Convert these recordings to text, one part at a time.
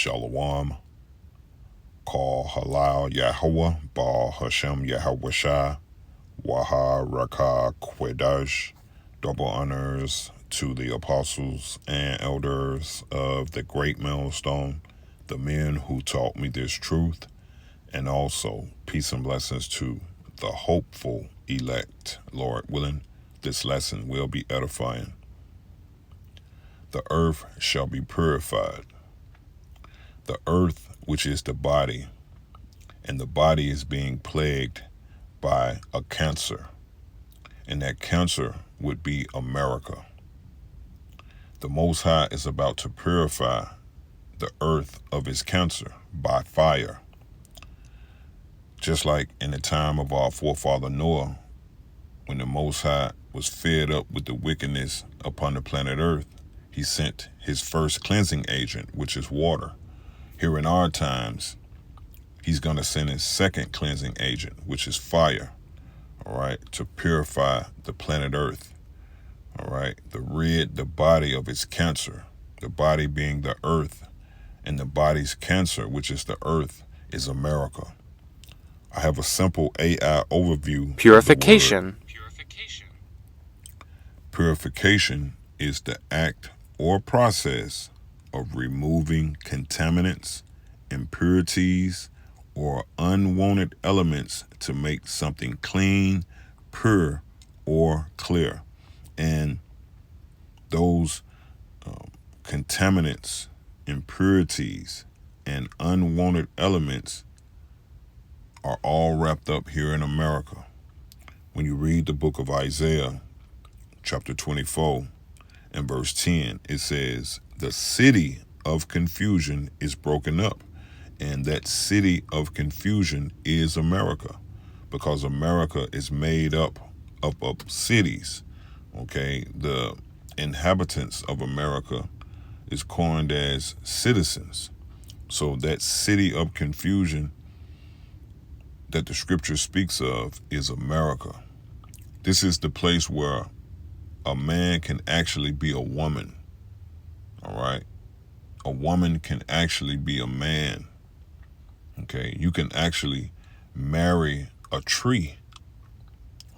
Shalom, Call Halal Yahweh, Baal Hashem Yahweh Shai, Waha Raka Kwedash. Double honors to the apostles and elders of the great millstone, the men who taught me this truth, and also peace and blessings to the hopeful elect. Lord willing, this lesson will be edifying. The earth shall be purified. The earth, which is the body, and the body is being plagued by a cancer, and that cancer would be America. The Most High is about to purify the earth of its cancer by fire. Just like in the time of our forefather Noah, when the Most High was fed up with the wickedness upon the planet Earth, he sent his first cleansing agent, which is water. Here in our times, he's going to send his second cleansing agent, which is fire, all right, to purify the planet Earth, all right, to rid the body of its cancer, the body being the earth, and the body's cancer, which is the earth, is America. I have a simple AI overview. Purification. Purification is the act or process of removing contaminants, impurities, or unwanted elements to make something clean, pure, or clear. And those contaminants, impurities, and unwanted elements are all wrapped up here in America. When you read the book of Isaiah, chapter 24, and verse 10, it says, the city of confusion is broken up, and that city of confusion is America, because America is made up of cities, okay? The inhabitants of America is coined as citizens. So that city of confusion that the scripture speaks of is America. This is the place where a man can actually be a woman, all right? A woman can actually be a man, okay? You can actually marry a tree,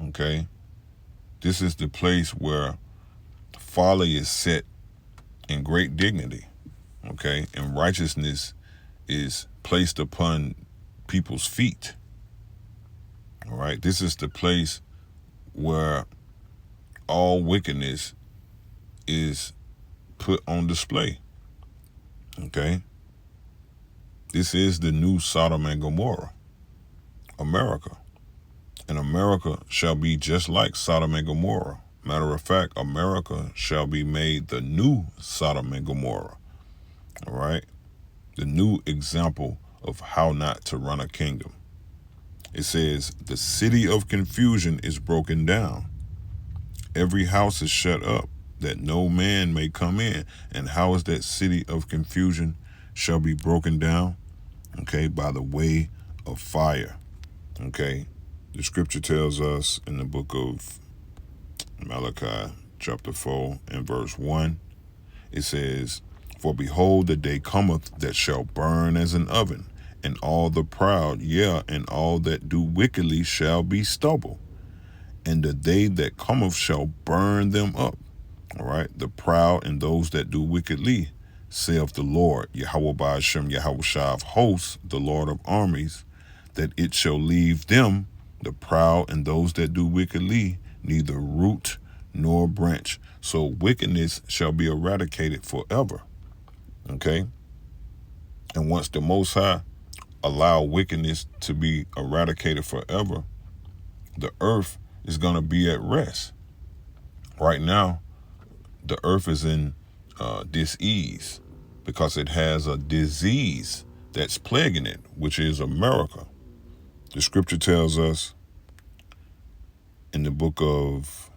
okay? This is the place where folly is set in great dignity, okay? And righteousness is placed upon people's feet, all right? This is the place where all wickedness is put on display, okay? This is the new Sodom and Gomorrah, America. And America shall be just like Sodom and Gomorrah. Matter of fact, America shall be made the new Sodom and Gomorrah, all right? The new example of how not to run a kingdom. It says, the city of confusion is broken down. Every house is shut up, that no man may come in. And how is that city of confusion shall be broken down? Okay, by the way of fire. Okay, the scripture tells us in the book of Malachi, chapter 4 and verse 1, it says, for behold, the day cometh that shall burn as an oven, and all the proud, yea, and all that do wickedly shall be stubble. And the day that cometh shall burn them up. All right, the proud and those that do wickedly, saith the Lord, Yahweh Ba'ashem Yahweh Shai of hosts, the Lord of armies, that it shall leave them, the proud and those that do wickedly, neither root nor branch. So wickedness shall be eradicated forever. Okay? And once the Most High allow wickedness to be eradicated forever, the earth is going to be at rest. Right now, the earth is in dis-ease because it has a disease that's plaguing it, which is America. The scripture tells us in the book of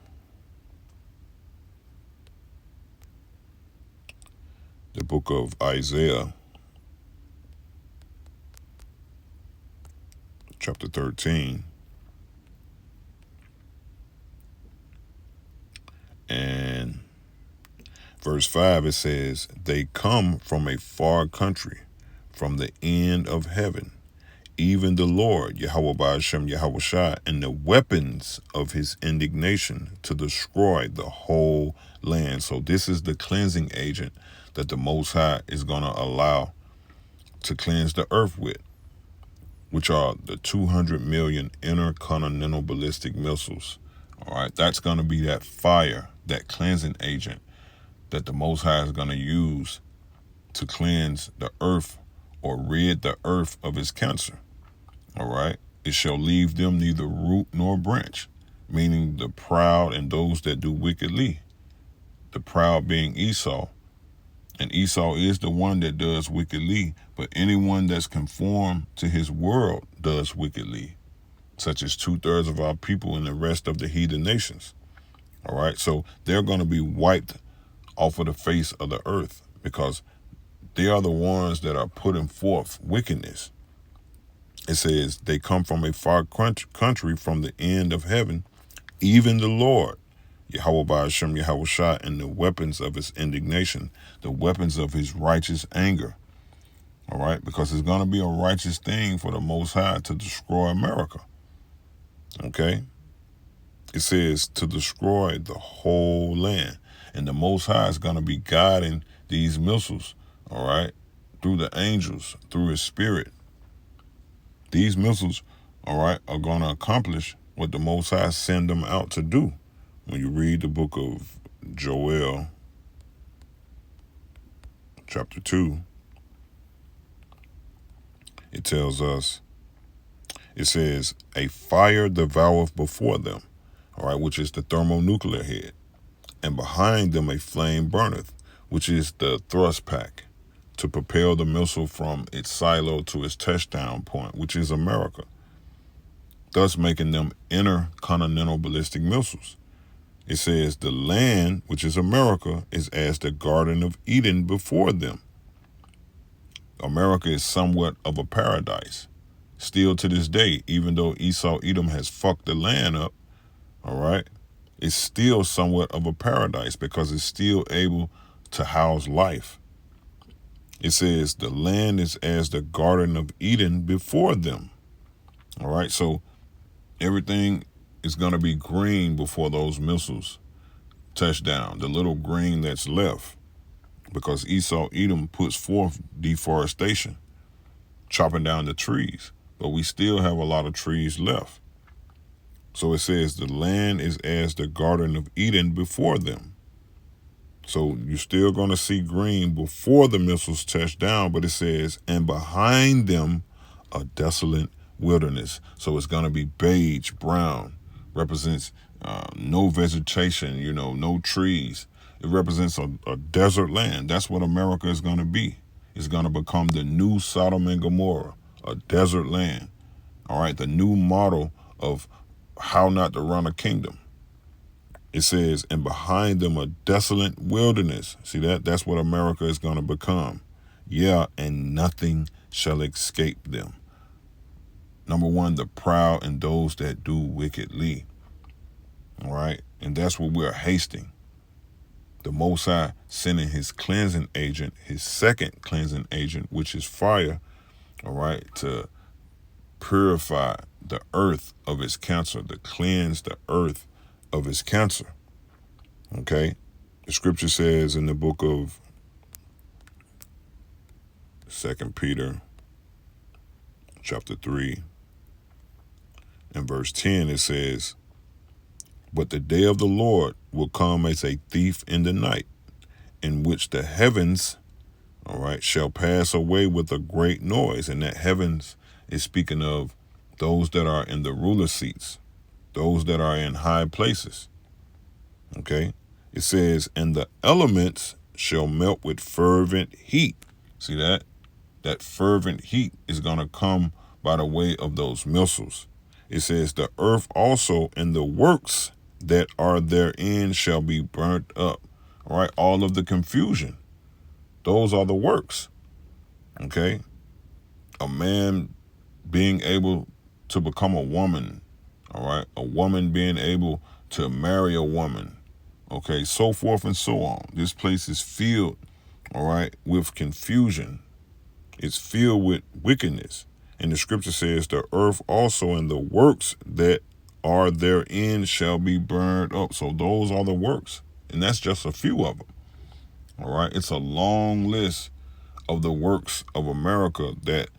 Isaiah, chapter 13, and verse 5, it says, they come from a far country, from the end of heaven, even the Lord, Yahweh Ba'ashem Yahweh Shai, and the weapons of his indignation to destroy the whole land. So this is the cleansing agent that the Most High is going to allow to cleanse the earth with, which are the 200 million intercontinental ballistic missiles. All right, that's going to be that fire, that cleansing agent that the Most High is going to use to cleanse the earth or rid the earth of its cancer. All right, it shall leave them neither root nor branch, meaning the proud and those that do wickedly. The proud being Esau, and Esau is the one that does wickedly, but anyone that's conformed to his world does wickedly, such as 2/3 of our people and the rest of the heathen nations. All right, so they're going to be wiped off of the face of the earth because they are the ones that are putting forth wickedness. It says they come from a far country from the end of heaven, even the Lord, Yahweh Ba'ashem Yahweh Shai, and the weapons of his indignation, the weapons of his righteous anger. All right, because it's going to be a righteous thing for the Most High to destroy America. Okay, it says to destroy the whole land, and the Most High is going to be guiding these missiles, all right, through the angels, through his spirit. These missiles, all right, are going to accomplish what the Most High send them out to do. When you read the book of Joel, chapter 2, it tells us, it says, a fire devoureth before them, all right, which is the thermonuclear head, and behind them a flame burneth, which is the thrust pack, to propel the missile from its silo to its touchdown point, which is America, thus making them intercontinental ballistic missiles. It says the land, which is America, is as the Garden of Eden before them. America is somewhat of a paradise. Still to this day, even though Esau Edom has fucked the land up, all right, it's still somewhat of a paradise because it's still able to house life. It says the land is as the Garden of Eden before them. All right, so everything is going to be green before those missiles touch down, the little green that's left, because Esau Edom puts forth deforestation, chopping down the trees, but we still have a lot of trees left. So it says the land is as the Garden of Eden before them. So you're still going to see green before the missiles touch down, but it says, and behind them a desolate wilderness. So it's going to be beige, brown, represents no vegetation, you know, no trees. It represents a desert land. That's what America is going to be. It's going to become the new Sodom and Gomorrah, a desert land. All right, the new model of how not to run a kingdom. It says, and behind them a desolate wilderness. See that? That's what America is going to become. Yeah, and nothing shall escape them. Number one, the proud and those that do wickedly. All right, and that's what we're hasting. The Most High sending his cleansing agent, his second cleansing agent, which is fire, all right, to purify the earth of its cancer, to cleanse the earth of its cancer. Okay, the scripture says in the book of 2 Peter chapter 3 and verse 10, it says, but the day of the Lord will come as a thief in the night, in which the heavens, all right, shall pass away with a great noise. And that heavens is speaking of those that are in the ruler seats, those that are in high places. Okay, it says, and the elements shall melt with fervent heat. See that? That fervent heat is going to come by the way of those missiles. It says the earth also and the works that are therein shall be burnt up. All right, all of the confusion. Those are the works. Okay, a man being able to become a woman. All right, a woman being able to marry a woman. Okay, so forth and so on. This place is filled, all right, with confusion. It's filled with wickedness. And the scripture says the earth also and the works that are therein shall be burned up. So those are the works. And that's just a few of them. All right. It's a long list of the works of America that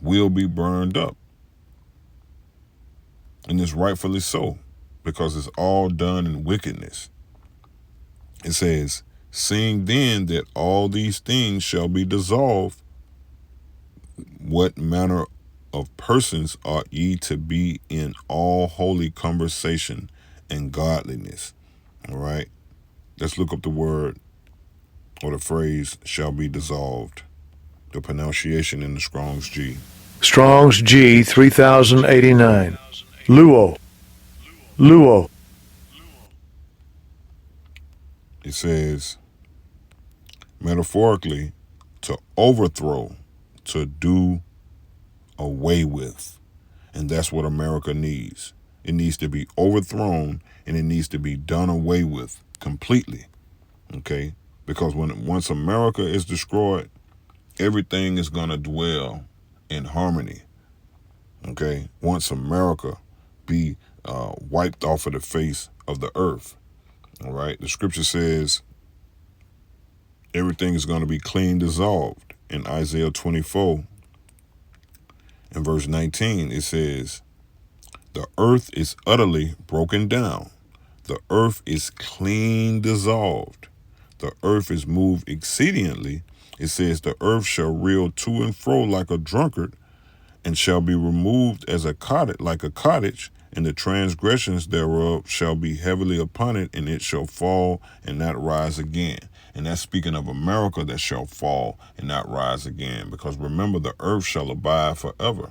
will be burned up. And it's rightfully so, because it's all done in wickedness. It says, seeing then that all these things shall be dissolved, what manner of persons ought ye to be in all holy conversation and godliness? All right. Let's look up the word or the phrase shall be dissolved. The pronunciation in the Strong's G. Strong's G 3089. Luo. Luo. It says, metaphorically, to overthrow, to do away with. And that's what America needs. It needs to be overthrown and it needs to be done away with completely. Okay? Because once America is destroyed, everything is going to dwell in harmony. Okay? Once America be wiped off of the face of the earth. All right? The scripture says everything is going to be clean dissolved. In Isaiah 24 and verse 19, it says, the earth is utterly broken down. The earth is clean dissolved. The earth is moved exceedingly. It says, the earth shall reel to and fro like a drunkard, and shall be removed as a cottage, like a cottage, and the transgressions thereof shall be heavily upon it, and it shall fall and not rise again. And that's speaking of America that shall fall and not rise again. Because remember, the earth shall abide forever.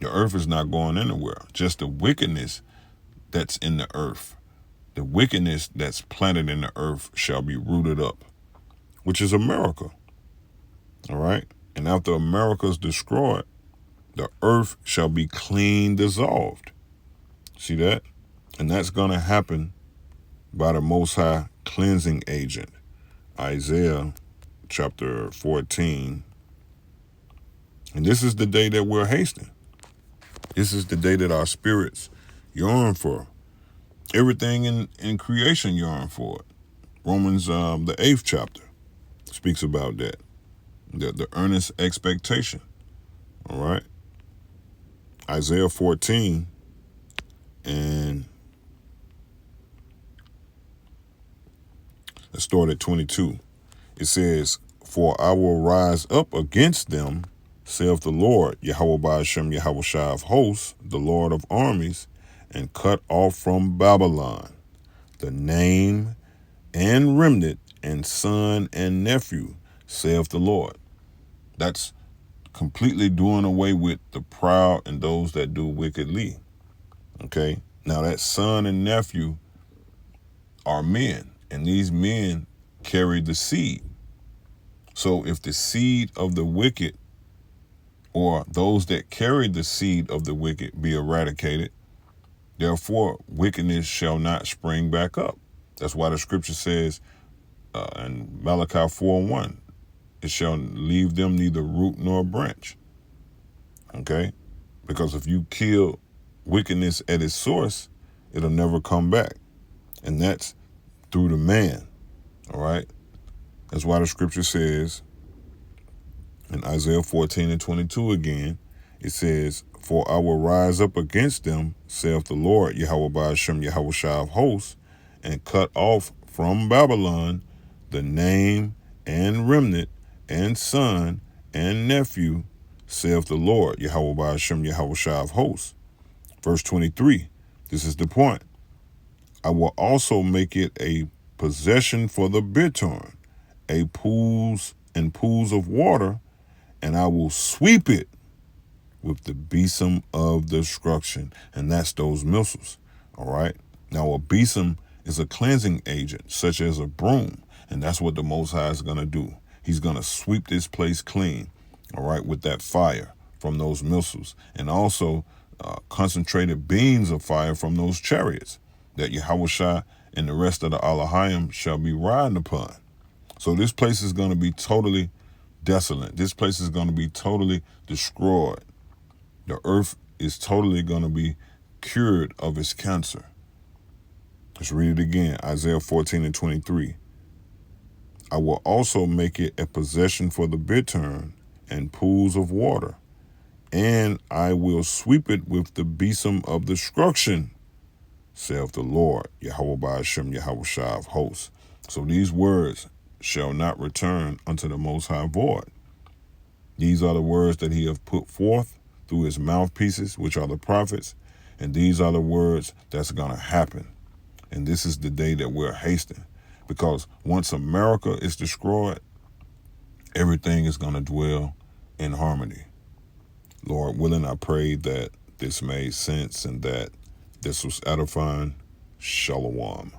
The earth is not going anywhere. Just the wickedness that's in the earth, the wickedness that's planted in the earth shall be rooted up, which is America. All right? And after America is destroyed, the earth shall be clean dissolved. See that? And that's going to happen by the Most High cleansing agent. Isaiah chapter 14. And this is the day that we're hastening. This is the day that our spirits yearn for. Everything in creation yearn for it. Romans, the 8th chapter, speaks about that. The earnest expectation. All right? Isaiah 14 and let's start at 22. It says, for I will rise up against them, saith the Lord, Yahweh Ba'ashem, Yahweh Shai of hosts, the Lord of armies, and cut off from Babylon the name and remnant and son and nephew, saith the Lord. That's completely doing away with the proud and those that do wickedly. Okay? Now that son and nephew are men, and these men carry the seed. So if the seed of the wicked, or those that carry the seed of the wicked, be eradicated, therefore wickedness shall not spring back up. That's why the scripture says in Malachi 4:1, it shall leave them neither root nor branch. Okay? Because if you kill wickedness at its source, it'll never come back. And that's through the man. All right? That's why the scripture says in Isaiah 14 and 22 again, it says, for I will rise up against them, saith the Lord, Yahweh Ba'ashem, Yahweh Shai of hosts, and cut off from Babylon the name and remnant and son and nephew, saith the Lord, Yahweh Ba'ashem, Yahweh Shai of hosts. Verse 23, this is the point. I will also make it a possession for the bittern, a pools of water, and I will sweep it with the besom of destruction. And that's those missiles. All right. Now a besom is a cleansing agent, such as a broom. And that's what the Most High is going to do. He's going to sweep this place clean. All right. With that fire from those missiles. And also concentrated beams of fire from those chariots that Yahushua and the rest of the Alahayim shall be riding upon. So this place is going to be totally desolate. This place is going to be totally destroyed. The earth is totally going to be cured of its cancer. Let's read it again. Isaiah 14:23. I will also make it a possession for the bittern and pools of water, and I will sweep it with the besom of destruction, saith the Lord, Yahweh Ba'ashem, Yahweh Shai of hosts. So these words shall not return unto the Most High void. These are the words that he hath put forth through his mouthpieces, which are the prophets, and these are the words that's going to happen. And this is the day that we're hastening, because once America is destroyed, everything is going to dwell in harmony. Lord willing, I pray that this made sense and that this was edifying. Shalom.